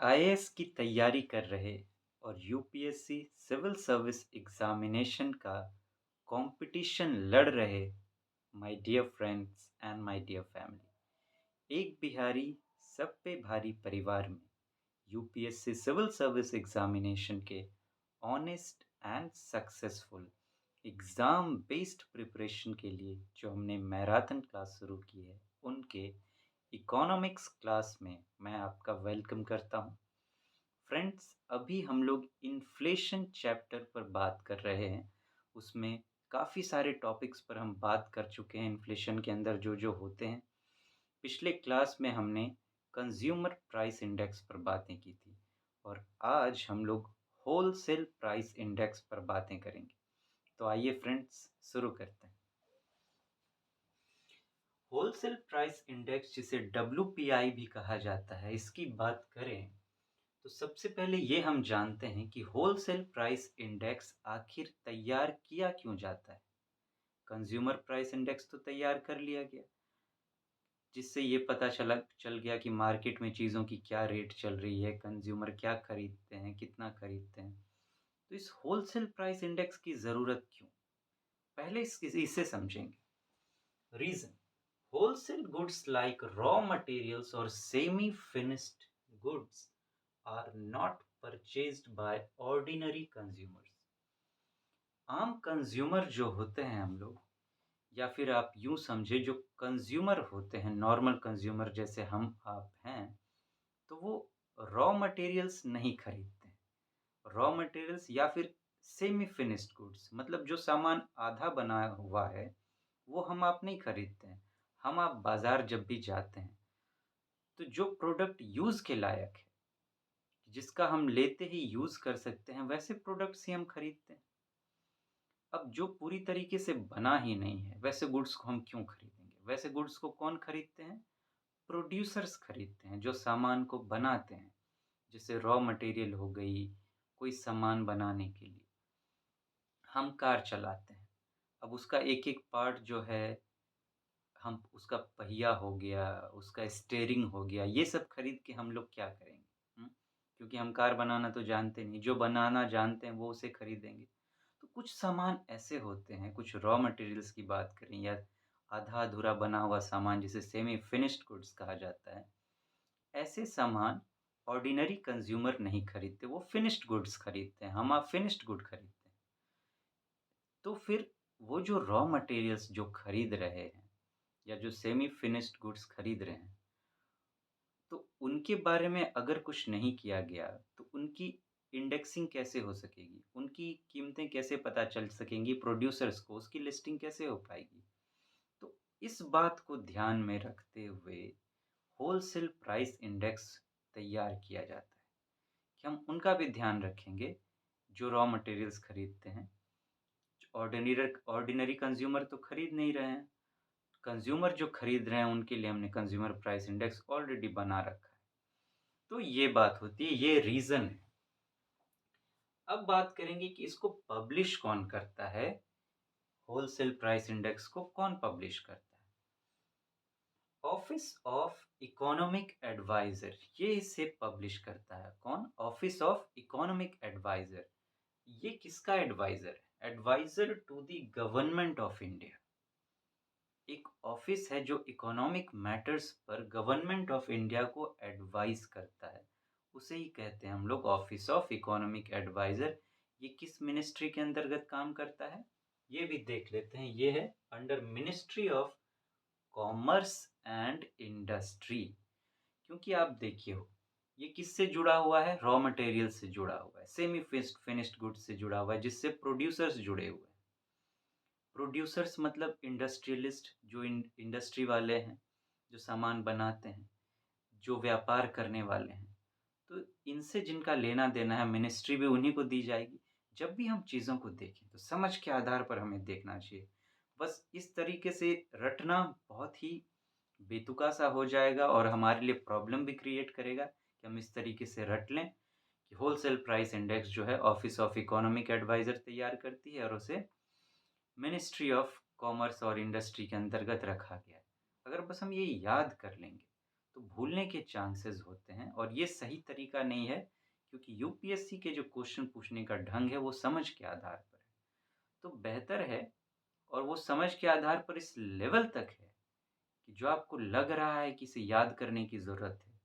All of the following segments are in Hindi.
आईएएस की तैयारी कर रहे और यूपीएससी सिविल सर्विस एग्जामिनेशन का कंपटीशन लड़ रहे my dear friends and my dear family, एक बिहारी सब पे भारी परिवार में यूपीएससी सिविल सर्विस एग्जामिनेशन के honest and successful exam based preparation के लिए जो हमने मैराथन क्लास शुरू की है, उनके इकोनॉमिक्स क्लास में मैं आपका वेलकम करता हूं। फ्रेंड्स, अभी हम लोग इन्फ्लेशन चैप्टर पर बात कर रहे हैं। उसमें काफ़ी सारे टॉपिक्स पर हम बात कर चुके हैं, इन्फ्लेशन के अंदर जो जो होते हैं। पिछले क्लास में हमने कंज्यूमर प्राइस इंडेक्स पर बातें की थी और आज हम लोग होलसेल प्राइस इंडेक्स पर बातें करेंगे। तो आइए फ्रेंड्स, शुरू करते हैं। होलसेल प्राइस इंडेक्स, जिसे डब्ल्यूपीआई भी कहा जाता है, इसकी बात करें तो सबसे पहले ये हम जानते हैं कि होलसेल प्राइस इंडेक्स आखिर तैयार किया क्यों जाता है। कंज्यूमर प्राइस इंडेक्स तो तैयार कर लिया गया, जिससे ये पता चल गया कि मार्केट में चीज़ों की क्या रेट चल रही है, कंज्यूमर क्या खरीदते हैं, कितना खरीदते हैं। तो इस होलसेल प्राइस इंडेक्स की ज़रूरत क्यों? पहले इसे समझेंगे। Reason: wholesale goods like raw materials or semi-finished goods are not purchased by ordinary consumers। आम कंज्यूमर जो होते हैं हम लोग, या फिर आप यूं समझे जो कंज्यूमर होते हैं, नॉर्मल कंज्यूमर जैसे हम आप हैं, तो वो रॉ मटेरियल्स नहीं खरीदते हैं। रॉ मटेरियल्स या फिर सेमी फिनिश्ड गुड्स, मतलब जो सामान आधा बना हुआ है, वो हम आप नहीं खरीदते हैं। हम आप बाजार जब भी जाते हैं, तो जो प्रोडक्ट यूज़ के लायक है, जिसका हम लेते ही यूज़ कर सकते हैं, वैसे प्रोडक्ट्स ही हम खरीदते हैं। अब जो पूरी तरीके से बना ही नहीं है, वैसे गुड्स को हम क्यों खरीदेंगे? वैसे गुड्स को कौन खरीदते हैं? प्रोड्यूसर्स खरीदते हैं, जो सामान को बनाते हैं। जैसे रॉ मटेरियल हो गई, कोई सामान बनाने के लिए। हम कार चलाते हैं, अब उसका एक-एक पार्ट जो है, हम उसका पहिया हो गया, उसका स्टीयरिंग हो गया, ये सब खरीद के हम लोग क्या करेंगे? हुँ? क्योंकि हम कार बनाना तो जानते नहीं, जो बनाना जानते हैं वो उसे खरीदेंगे। तो कुछ सामान ऐसे होते हैं, कुछ रॉ मटेरियल्स की बात करें या आधा-अधूरा बना हुआ सामान, जिसे सेमी फिनिश्ड गुड्स कहा जाता है। ऐसे सामान ऑर्डिनरी कंज्यूमर नहीं खरीदते, वो फिनिश्ड गुड्स खरीदते हैं, हम आप फिनिश्ड गुड खरीदते हैं। तो फिर वो जो रॉ मटेरियल्स जो खरीद रहे हैं या जो सेमी फिनिश्ड गुड्स खरीद रहे हैं, तो उनके बारे में अगर कुछ नहीं किया गया, तो उनकी इंडेक्सिंग कैसे हो सकेगी? उनकी कीमतें कैसे पता चल सकेंगी प्रोड्यूसर्स को? उसकी लिस्टिंग कैसे हो पाएगी? तो इस बात को ध्यान में रखते हुए होलसेल प्राइस इंडेक्स तैयार किया जाता है कि हम उनका भी ध्यान रखेंगे, जो रॉ मटेरियल्स खरीदते हैं। ऑर्डिनरी कंज्यूमर तो खरीद नहीं रहे हैं। कंज्यूमर जो खरीद रहे हैं, उनके लिए हमने कंज्यूमर प्राइस इंडेक्स ऑलरेडी बना रखा है। तो ये बात होती है, ये रीज़न है। अब बात करेंगे कि इसको पब्लिश कौन करता है, होलसेल प्राइस इंडेक्स को कौन पब्लिश करता है? ऑफिस ऑफ इकोनॉमिक एडवाइजर, ये इसे पब्लिश करता है। कौन? Office of economic adviser. ये किसका एडवाइजर है? Adviser to the government of India. एक ऑफिस है जो इकोनॉमिक मैटर्स पर गवर्नमेंट ऑफ इंडिया को एडवाइस करता है, उसे ही कहते हैं हम लोग ऑफिस ऑफ इकोनॉमिक एडवाइजर। ये किस मिनिस्ट्री के अंतर्गत काम करता है, ये भी देख लेते हैं। ये है under ministry of commerce and industry. क्योंकि आप देखिए हो, ये किससे जुड़ा हुआ है? रॉ मटेरियल से जुड़ा हुआ है, सेमी फिनिश्ड गुड्स से जुड़ा हुआ है, जिससे प्रोड्यूसर्स जुड़े हुए हैं। प्रोड्यूसर्स मतलब इंडस्ट्रियलिस्ट, जो इंडस्ट्री वाले हैं, जो सामान बनाते हैं, जो व्यापार करने वाले हैं। तो इनसे जिनका लेना देना है, मिनिस्ट्री भी उन्हीं को दी जाएगी। जब भी हम चीज़ों को देखें तो समझ के आधार पर हमें देखना चाहिए। बस इस तरीके से रटना बहुत ही बेतुका सा हो जाएगा और हमारे लिए प्रॉब्लम भी क्रिएट करेगा कि हम इस तरीके से रट लें कि होलसेल प्राइस इंडेक्स जो है ऑफिस ऑफ इकोनॉमिक एडवाइजर तैयार करती है और उसे मिनिस्ट्री ऑफ कॉमर्स और इंडस्ट्री के अंतर्गत रखा गया है। अगर बस हम ये याद कर लेंगे, तो भूलने के चांसेस होते हैं और ये सही तरीका नहीं है क्योंकि यूपीएससी के जो क्वेश्चन पूछने का ढंग है वो समझ के आधार पर है। तो बेहतर है और वो समझ के आधार पर इस लेवल तक है कि जो आपको लग रहा है कि इसे याद करने की ज़रूरत है,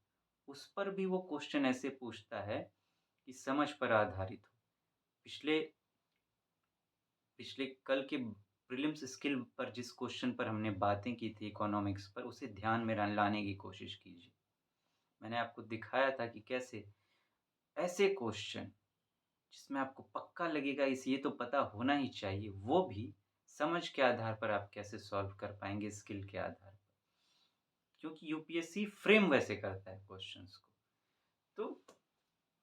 उस पर भी वो क्वेश्चन ऐसे पूछता है कि समझ पर आधारित हो। पिछले पिछले कल के प्रीलिम्स स्किल पर जिस क्वेश्चन पर हमने बातें की थी इकोनॉमिक्स पर, उसे ध्यान में लाने की कोशिश कीजिए। मैंने आपको दिखाया था कि कैसे ऐसे क्वेश्चन जिसमें आपको पक्का लगेगा इस ये तो पता होना ही चाहिए, वो भी समझ के आधार पर आप कैसे सॉल्व कर पाएँगे स्किल के आधार पर। क्योंकि यूपीएससी फ्रेम वैसे करता है क्वेश्चंस को। तो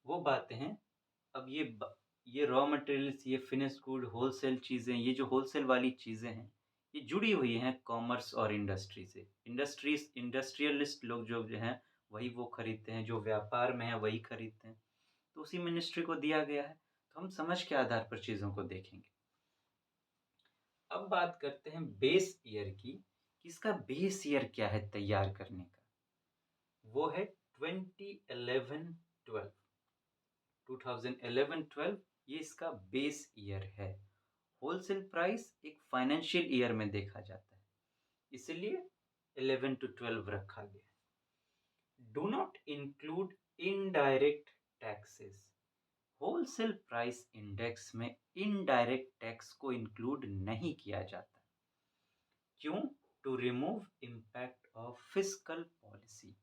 वो बातें हैं। अब ये रॉ मटेरियल्स, ये फिनिश्ड गुड, होलसेल चीज़ें, ये जो होलसेल वाली चीज़ें हैं, ये जुड़ी हुई हैं कॉमर्स और इंडस्ट्री से। इंडस्ट्रियलिस्ट लोग जो हैं, वही वो खरीदते हैं, जो व्यापार में है वही खरीदते हैं। तो उसी मिनिस्ट्री को दिया गया है, तो हम समझ के आधार पर चीज़ों को देखेंगे। अब बात करते हैं बेस ईयर की, कि इसका बेस ईयर क्या है तैयार करने का? वो है 2011-12। 2011-12 ये इसका बेस ईयर है। होलसेल प्राइस एक फाइनेंशियल ईयर में देखा जाता है, इसलिए 11 to 12 रखा गया है। Do not include indirect taxes. Wholesale price index में इनडायरेक्ट टैक्स को इंक्लूड नहीं किया जाता। क्यों? To remove impact of fiscal policy.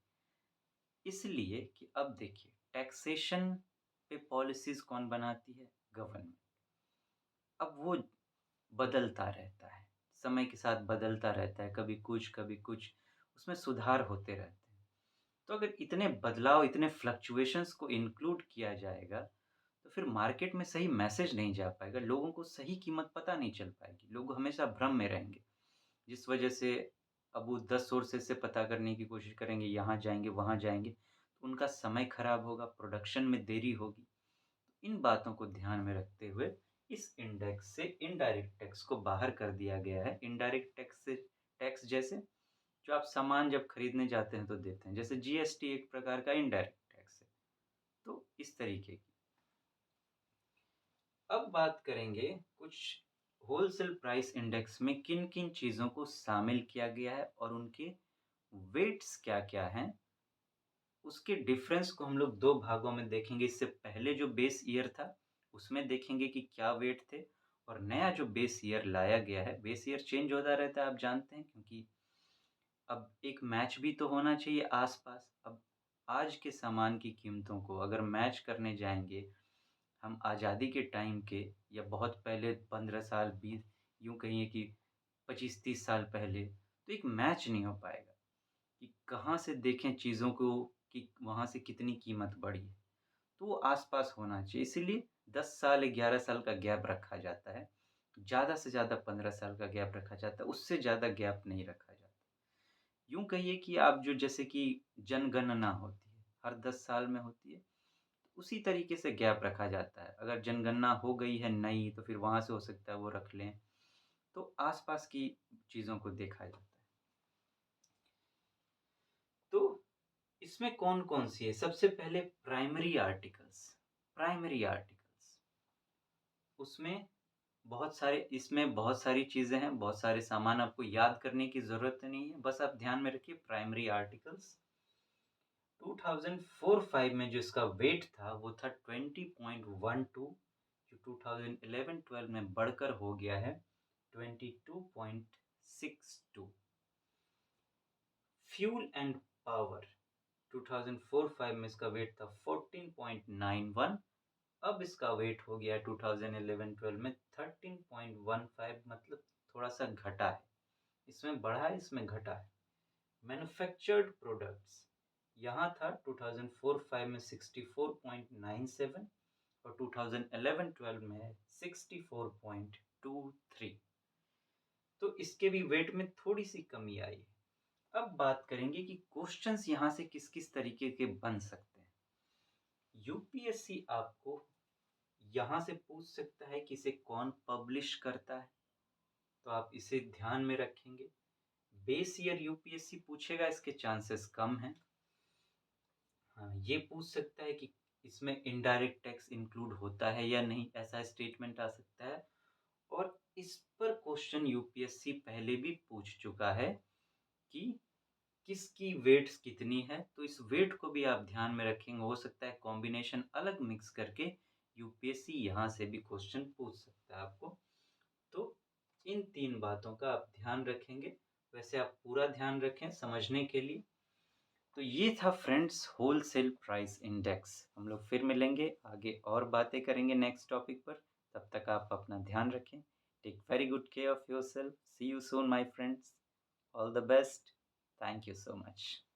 इसलिए कि अब देखिए, टैक्सेशन पे पॉलिसीज कौन बनाती है? गवर्नमेंट। अब वो बदलता रहता है, समय के साथ बदलता रहता है, कभी कुछ, उसमें सुधार होते रहते हैं। तो अगर इतने बदलाव, इतने फ्लक्चुएशंस को इंक्लूड किया जाएगा, तो फिर मार्केट में सही मैसेज नहीं जा पाएगा, लोगों को सही कीमत पता नहीं चल पाएगी, लोग हमेशा भ्रम में रहेंगे। जिस वजह से अब वो 10 सोर्सेज़ से पता करने की कोशिश करेंगे, यहाँ जाएँगे, वहाँ जाएँगे, तो उनका समय खराब होगा, प्रोडक्शन में देरी होगी। इन बातों को ध्यान में रखते हुए इस इंडेक्स से इनडायरेक्ट टैक्स को बाहर कर दिया गया है। इनडायरेक्ट टैक्स से टैक्स जैसे जो आप सामान जब खरीदने जाते हैं तो देते हैं, जैसे जीएसटी एक प्रकार का इनडायरेक्ट टैक्स है। तो इस तरीके की। अब बात करेंगे कुछ होलसेल प्राइस इंडेक्स में किन-किन चीज़ों को शामिल किया गया है और उनके वेट्स क्या-क्या हैं। उसके डिफरेंस को हम लोग 2 भागों में देखेंगे। इससे पहले जो बेस ईयर था, उसमें देखेंगे कि क्या वेट थे और नया जो बेस ईयर लाया गया है, बेस ईयर चेंज होता रहता है आप जानते हैं क्योंकि अब एक मैच भी तो होना चाहिए आस-पास। अब आज के सामान की कीमतों को अगर मैच करने जाएँगे, हम आज़ादी के टाइम के या बहुत पहले 15 साल 20 यूँ कहिए कि 25-30 साल पहले, तो एक मैच नहीं हो पाएगा कि कहाँ से देखें चीज़ों को कि वहाँ से कितनी कीमत बढ़ी है। तो वो आस-पास होना चाहिए, इसीलिए 10 साल, 11 साल का गैप रखा जाता है। ज़्यादा से ज़्यादा 15 साल का गैप रखा जाता है, उससे ज़्यादा गैप नहीं रखा जाता। यूँ कहिए कि आप जो जैसे कि जनगणना होती है, हर 10 साल में होती है, उसी तरीके से गैप रखा जाता है। अगर जनगणना हो गई है नई, तो फिर वहाँ से हो सकता है वो रख लें। तो आस-पास की चीज़ों को देखा जाता है। तो इसमें कौन-कौन सी है? सबसे पहले प्राइमरी आर्टिकल्स। प्राइमरी आर्टिकल्स, उसमें इसमें बहुत सारी चीज़ें हैं, बहुत सारे सामान आपको याद करने की ज़रूरत नहीं है, बस आप ध्यान में रखिए प्राइमरी आर्टिकल्स। 2004-5 में जो इसका वेट था वो था 20.12, जो 2011-12 में बढ़कर हो गया है 22.62। फ्यूल एंड पावर 2004-5 में इसका वेट था 14.91, अब इसका वेट हो गया 2011-12 में 13.15, मतलब थोड़ा सा घटा है। इसमें बढ़ा है, इसमें घटा है। मैन्युफैक्चर्ड प्रोडक्ट्स यहाँ था 2004-5 में 64.97 और 2011-12 में है 64.23। तो इसके भी वेट में थोड़ी सी कमी आई है। अब बात करेंगे कि क्वेश्चंस यहाँ से किस-किस तरीके के बन सकते हैं। यूपीएससी आपको यहाँ से पूछ सकता है कि इसे कौन पब्लिश करता है, तो आप इसे ध्यान में रखेंगे। बेस ईयर यूपीएससी पूछेगा, इसके चांसेस कम हैं। ये पूछ सकता है कि इसमें इनडायरेक्ट टैक्स इंक्लूड होता है या नहीं, ऐसा स्टेटमेंट आ सकता है। और इस पर क्वेश्चन यूपीएससी पहले भी पूछ चुका है कि किसकी वेट्स कितनी है, तो इस वेट को भी आप ध्यान में रखेंगे। हो सकता है कॉम्बिनेशन अलग मिक्स करके यूपीएससी यहाँ से भी क्वेश्चन पूछ सकता है आपको। तो इन 3 बातों का आप ध्यान रखेंगे। वैसे आप पूरा ध्यान रखें समझने के लिए। तो ये था फ्रेंड्स होलसेल प्राइस इंडेक्स। हम लोग फिर मिलेंगे, आगे और बातें करेंगे नेक्स्ट टॉपिक पर। तब तक आप अपना ध्यान रखें। Take very good care of yourself. See you soon my friends. All the best. Thank you so much.